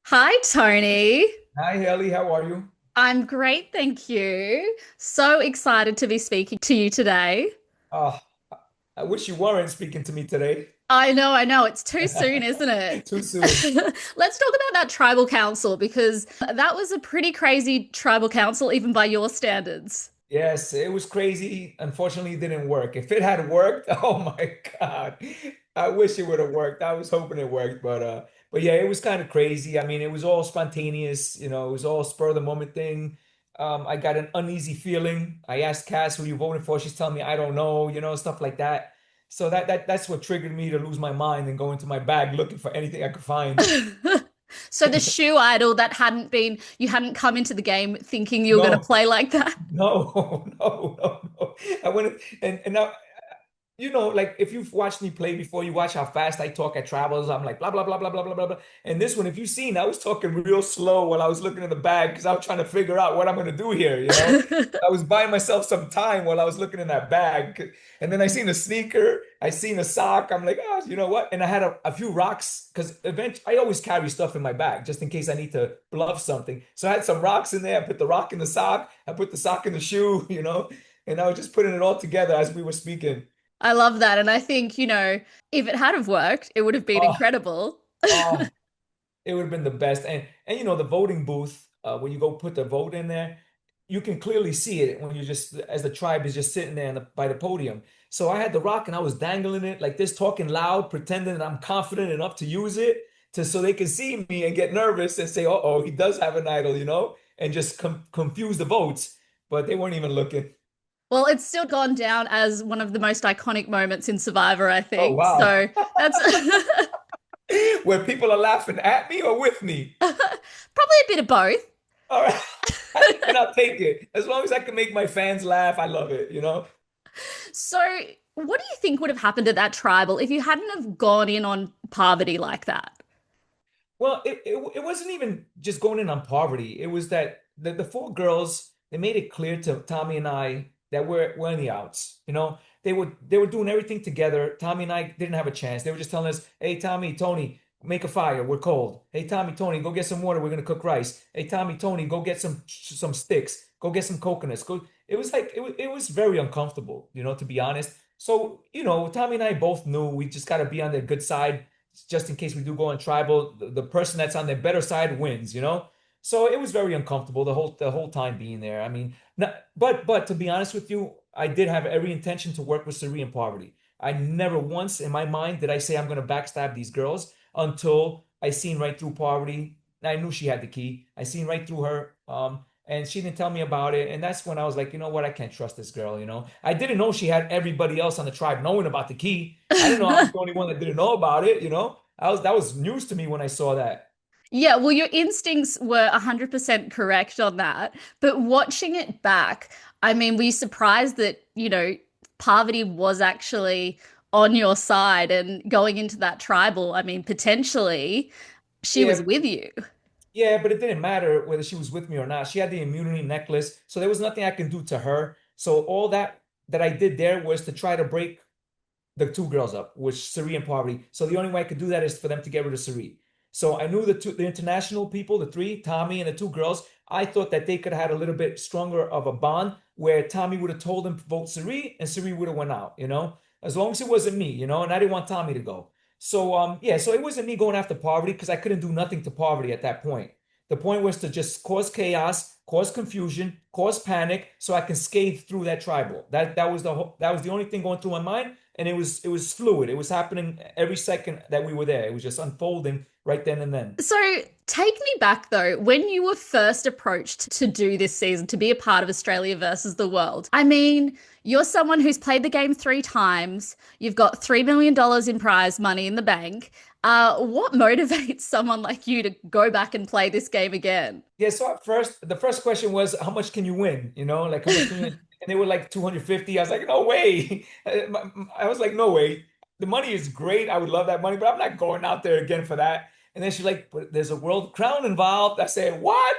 Hi, Tony. Hi, Hayley. How are you? I'm great, thank you. So excited to be speaking to you today. Oh, I wish you weren't speaking to me today. I know. It's too soon, isn't it? Too soon. Let's talk about that tribal council because that was a pretty crazy tribal council, even by your standards. Yes, it was crazy. Unfortunately, it didn't work. If it had worked, oh my God. I wish it would have worked. I was hoping it worked, but yeah, it was kind of crazy. I mean, it was all spontaneous, it was all spur of the moment thing. I got an uneasy feeling. I asked Cass who you voting for. She's telling me I don't know, stuff like that. So that's what triggered me to lose my mind and go into my bag looking for anything I could find. So the shoe idol that you hadn't come into the game thinking you were going to No. play like that. No, no. I went and now like if you've watched me play before, you watch how fast I talk at travels. I'm like blah blah blah blah blah blah blah blah. And this one, if you've seen, I was talking real slow while I was looking in the bag because I was trying to figure out what I'm gonna do here. I was buying myself some time while I was looking in that bag. And then I seen a sneaker, I seen a sock. I'm like, oh, you know what? And I had a few rocks because eventually I always carry stuff in my bag just in case I need to bluff something. So I had some rocks in there. I put the rock in the sock. I put the sock in the shoe. And I was just putting it all together as we were speaking. I love that. And I think, if it had have worked, it would have been Oh, incredible. oh, it would have been the best. And the voting booth, when you go put the vote in there, you can clearly see it when you just as the tribe is just sitting there by the podium. So I had the rock and I was dangling it like this, talking loud, pretending that I'm confident enough to use it to so they can see me and get nervous and say, "Uh-oh, he does have an idol," and just confuse the votes. But they weren't even looking. Well, it's still gone down as one of the most iconic moments in Survivor, I Oh think. wow. So that's Where people are laughing at me or with me. probably a bit of both. All right. And I'll take it. As long as I can make my fans laugh, I love it. So, what do you think would have happened at that tribal if you hadn't have gone in on Parvati like that? Well, it wasn't even just going in on poverty. It was that the four girls, they made it clear to Tommy and I that we're in the outs. They were doing everything together. Tommy and I didn't have a chance. They were just telling us, "Hey, Tommy, Tony, make a fire. We're cold. Hey, Tommy, Tony, go get some water. We're gonna cook rice. Hey, Tommy, Tony, go get some sticks. Go get some coconuts." It was like it was very uncomfortable, to be honest. So, Tommy and I both knew we just got to be on the good side just in case we do go on tribal, the person that's on the better side wins. So it was very uncomfortable the whole time being there. I mean, but to be honest with you, I did have every intention to work with Suri and Poverty. I never once in my mind did I say I'm going to backstab these girls until I seen right through Poverty. I knew she had the key. I seen right through her. And she didn't tell me about it. And that's when I was like, you know what? I can't trust this girl. I didn't know she had everybody else on the tribe knowing about the key. I didn't know I was the only one that didn't know about it. That was news to me when I saw that. Yeah, well, your instincts were 100% correct on that. But watching it back, I mean, were you surprised that, Parvati was actually on your side and going into that tribal? I mean, potentially she was Yeah, with you. yeah, but it didn't matter whether she was with me or not. She had the immunity necklace, so there was nothing I can do to her. So all that I did there was to try to break the two girls up, which Sari and Parvati. So the only way I could do that is for them to get rid of Sari. So I knew the international people, the three, Tommy and the two girls. I thought that they could have had a little bit stronger of a bond where Tommy would have told them to vote Sari and Sari would have went out. As long as it wasn't me, and I didn't want Tommy to go. So yeah, so it wasn't me going after Poverty because I couldn't do nothing to Poverty at that point. The point was to just cause chaos, cause confusion, cause panic, so I can scathe through that tribal. That was the only thing going through my mind, and it was fluid. It was happening every second that we were there. It was just unfolding right then and then. So take me back though, when you were first approached to do this season, to be a part of Australia versus the world. I mean, you're someone who's played the game 3 times, you've got $3 million in prize money in the bank. What motivates someone like you to go back and play this game again? Yeah, so at first, the first question was, how much can you win? Like how much can you win? And they were like 250. I was like, no way. I was like, no way. The money is great. I would love that money, but I'm not going out there again for that. And then she's like, but there's a world crown involved. I said, what?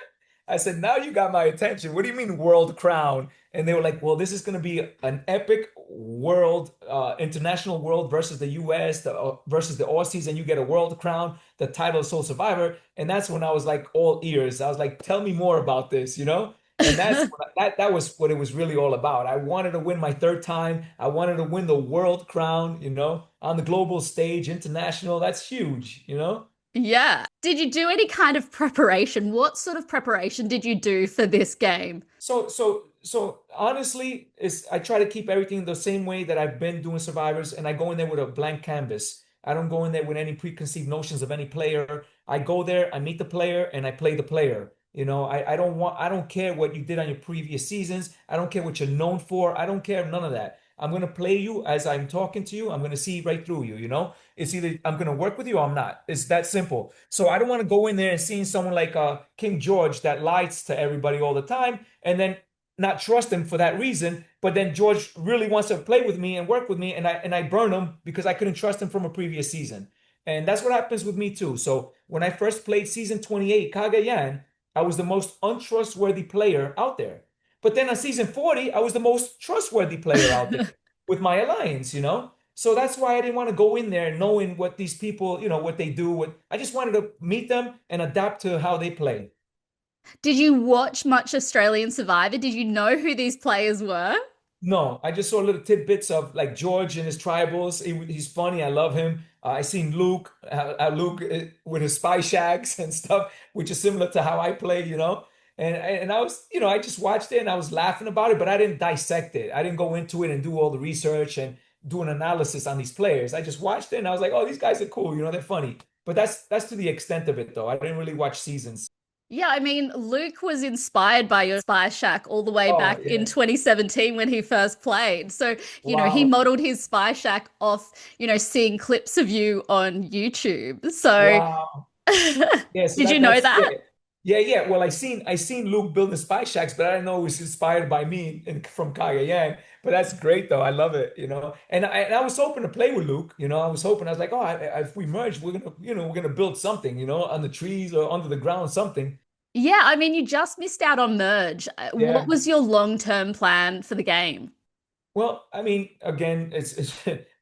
I said, now you got my attention. What do you mean world crown? and they were like, well, this is going to be an epic world, international world versus the US, versus the Aussies, and you get a world crown, the title of Soul Survivor. And that's when I was like all ears. I was like, tell me more about this, you know? And that was what it was really all about. I wanted to win my third time. I wanted to win the world crown, you know, on the global stage, international. That's huge, you know? Yeah. Did you do any kind of preparation? What sort of preparation did you do for this game? So honestly, I try to keep everything the same way that I've been doing Survivors, and I go in there with a blank canvas. I don't go in there with any preconceived notions of any player. I go there, I meet the player, and I play the player. You know, I don't care what you did on your previous seasons. I don't care what you're known for. I don't care none of that. I'm gonna play you as I'm talking to you. I'm gonna see right through you, you know? It's either I'm gonna work with you or I'm not. It's that simple. So I don't want to go in there and seeing someone like King George that lies to everybody all the time and then not trust him for that reason. But then George really wants to play with me and work with me, and I burn him because I couldn't trust him from a previous season. And that's what happens with me too. So when I first played season 28, Cagayan, I was the most untrustworthy player out there. But then on season 40, I was the most trustworthy player out there with my alliance, you know? So that's why I didn't want to go in there knowing what these people, you know, what they do. I just wanted to meet them and adapt to how they play. Did you watch much Australian Survivor? Did you know who these players were? No, I just saw little tidbits of like George and his tribals. He's funny. I love him. I seen Luke with his spy shacks and stuff, which is similar to how I play, you know. And I was, you know, I just watched it and I was laughing about it, but I didn't dissect it. I didn't go into it and do all the research and do an analysis on these players. I just watched it and I was like, oh, these guys are cool, you know, they're funny. But that's to the extent of it, though. I didn't really watch seasons. Yeah, I mean, Luke was inspired by your Spy Shack all the way Oh back in yeah, 2017 when he first played. So, he wow, modeled his Spy Shack off, seeing clips of you on YouTube. So, wow. Yeah, so did you know that's yeah. that? Yeah. Well, I seen Luke building spy shacks, but I didn't know it was inspired by me from Cagayan. But that's great though. I love it, you know. And I was hoping to play with Luke, you know. I was like, oh, if we merge, we're gonna build something, you know, on the trees or under the ground, something. Yeah, I mean, you just missed out on Merge. What Yeah. was your long-term plan for the game? Well, I mean, again, it's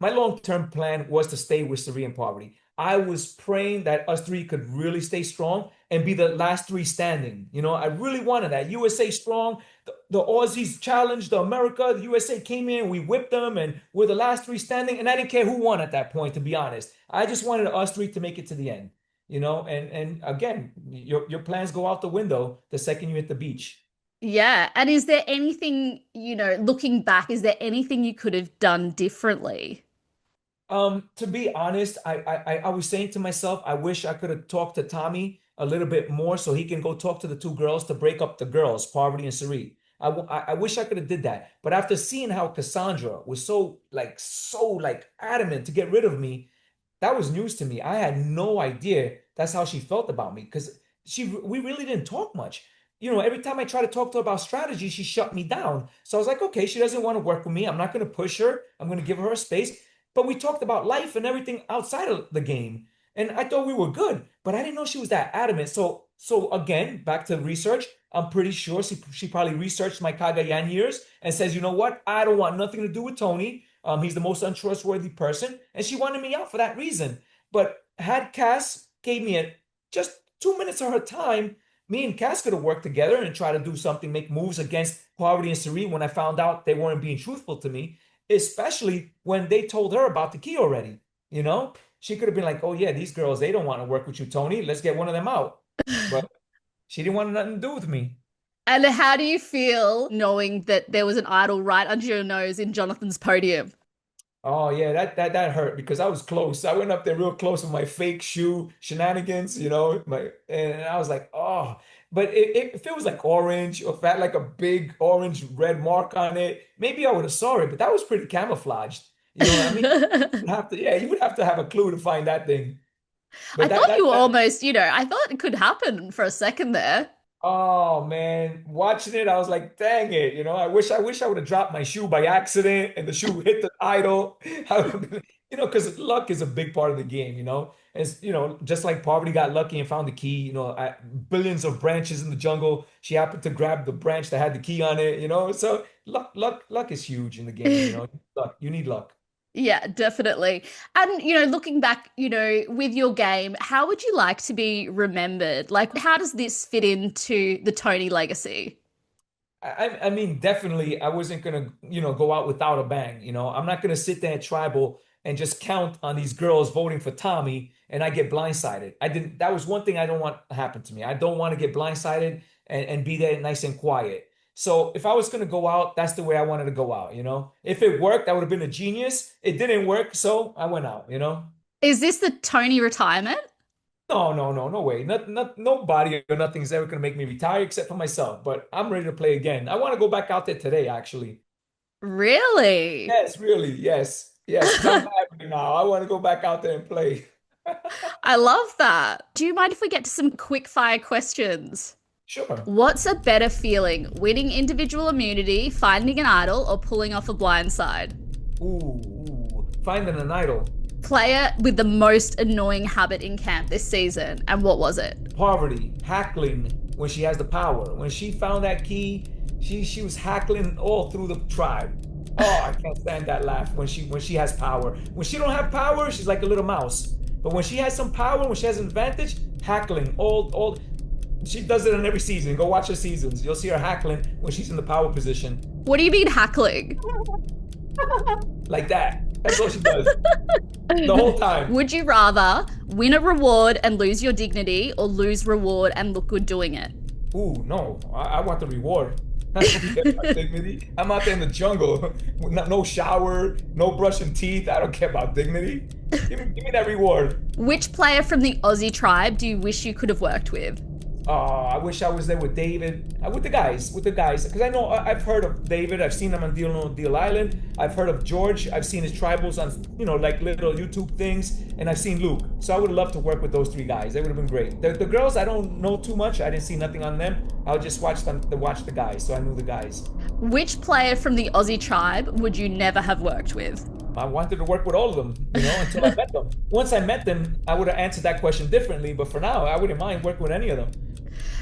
my long-term plan was to stay with Suri and Poverty. I was praying that us three could really stay strong and be the last three standing. You know, I really wanted that. USA strong, the Aussies challenged the America. The USA came in, we whipped them, and we're the last three standing. And I didn't care who won at that point, to be honest. I just wanted us three to make it to the end. You know, and again, your plans go out the window the second you hit the beach. Yeah, and is there anything, looking back, is there anything you could have done differently? To be honest, I was saying to myself, I wish I could have talked to Tommy a little bit more so he can go talk to the two girls to break up the girls, Parvati and Sari. I wish I could have did that. But after seeing how Cassandra was so adamant to get rid of me, that was news to me. I had no idea that's how she felt about me because we really didn't talk much. You know, every time I try to talk to her about strategy, she shut me down. So I was like, okay, she doesn't want to work with me. I'm not going to push her. I'm going to give her a space. But we talked about life and everything outside of the game. And I thought we were good, but I didn't know she was that adamant. So again, back to research. I'm pretty sure she probably researched my Cagayan years and says, you know what? I don't want nothing to do with Tony. He's the most untrustworthy person, and she wanted me out for that reason. But had Cass gave me just 2 minutes of her time, me and Cass could have worked together and try to do something, make moves against Poverty and Sari when I found out they weren't being truthful to me, especially when they told her about the key already. You know, she could have been like, "Oh yeah, these girls, they don't want to work with you, Tony. Let's get one of them out." But she didn't want nothing to do with me. And how do you feel knowing that there was an idol right under your nose in Jonathan's podium? Oh yeah, that hurt because I was close. I went up there real close with my fake shoe shenanigans, you know, and I was like, oh, but if it was like orange or if it had like a big orange red mark on it, maybe I would have saw it, but that was pretty camouflaged. You know what I mean? You would have to have a clue to find that thing. I But thought you were almost, I thought it could happen for a second there. oh man, watching it, I was like, dang it, you know, I wish I would have dropped my shoe by accident and the shoe hit the idol. because luck is a big part of the game, As just like Parvati got lucky and found the key, billions of branches in the jungle. She happened to grab the branch that had the key on it, So luck is huge in the game. Luck. You need luck. Yeah, definitely. And, looking back, with your game, how would you like to be remembered? Like, how does this fit into the Tony legacy? I mean, definitely, I wasn't gonna, go out without a bang. I'm not gonna sit there at tribal and just count on these girls voting for Tommy and I get blindsided. I didn't. That was one thing I don't want to happen to me. I don't want to get blindsided and be there nice and quiet. So if I was gonna go out, that's the way I wanted to go out. If it worked, I would have been a genius. It didn't work, so I went out. Is this the Tony retirement? No, no, no, no way. Nobody or nothing's ever gonna make me retire except for myself. But I'm ready to play again. I want to go back out there today, actually. Really? Yes, really. Yes, yes. 'Cause I'm happy now. I want to go back out there and play. I love that. Do you mind if we get to some quick fire questions? Sure. What's a better feeling, winning individual immunity, finding an idol, or pulling off a blindside? Finding an idol. Player with the most annoying habit in camp this season, and what was it? Parvati, hackling when she has the power. When she found that key, she was hackling all through the tribe. Oh, I can't stand that laugh when she has power. When she don't have power, she's like a little mouse. But when she has some power, when she has an advantage, hackling all. She does it in every season. Go watch her seasons. You'll see her hackling when she's in the power position. What do you mean hackling? Like that. That's all she does. The whole time. Would you rather win a reward and lose your dignity, or lose reward and look good doing it? No. I want the reward. I don't care about dignity. I'm out there in the jungle. No shower, no brushing teeth. I don't care about dignity. Give me that reward. Which player from the Aussie tribe do you wish you could have worked with? I wish I was there with David, with the guys, because I know I've heard of David. I've seen him on Deal Island. I've heard of George. I've seen his tribals on, like little YouTube things, and I've seen Luke. So I would love to work with those three guys. They would have been great. The girls, I don't know too much. I didn't see nothing on them. I would just watch the guys, so I knew the guys. Which player from the Aussie tribe would you never have worked with? I wanted to work with all of them, until I met them. Once I met them, I would have answered that question differently. But for now, I wouldn't mind working with any of them.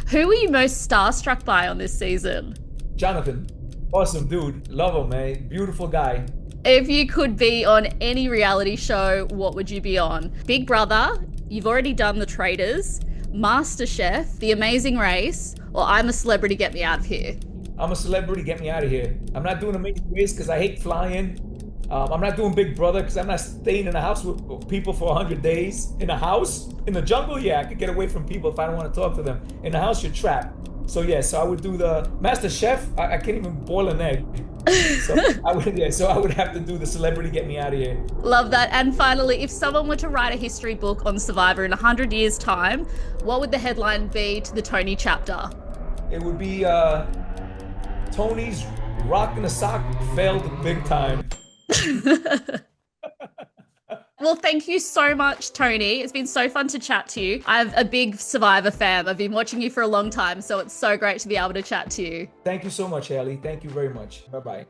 Who were you most starstruck by on this season? Jonathan. Awesome dude. Love him, man. Beautiful guy. If you could be on any reality show, what would you be on? Big Brother, you've already done The Traitors, MasterChef, The Amazing Race, or I'm a Celebrity, Get Me Out of Here? I'm a Celebrity, Get Me Out of Here. I'm not doing Amazing Race because I hate flying. I'm not doing Big Brother because I'm not staying in a house with people for 100 days. In a house? In the jungle? Yeah, I could get away from people if I don't want to talk to them. In the house, you're trapped. So I would do the Master Chef. I can't even boil an egg. So I would have to do the Celebrity, Get Me Out of Here. Love that. And finally, if someone were to write a history book on Survivor in 100 years' time, what would the headline be to the Tony chapter? It would be Tony's Rock in a Sock failed big time. Well, thank you so much, Tony. It's been so fun to chat to you. I'm a big Survivor fan. I've been watching you for a long time, so it's so great to be able to chat to you. Thank you so much, Hayley. Thank you very much. Bye-bye.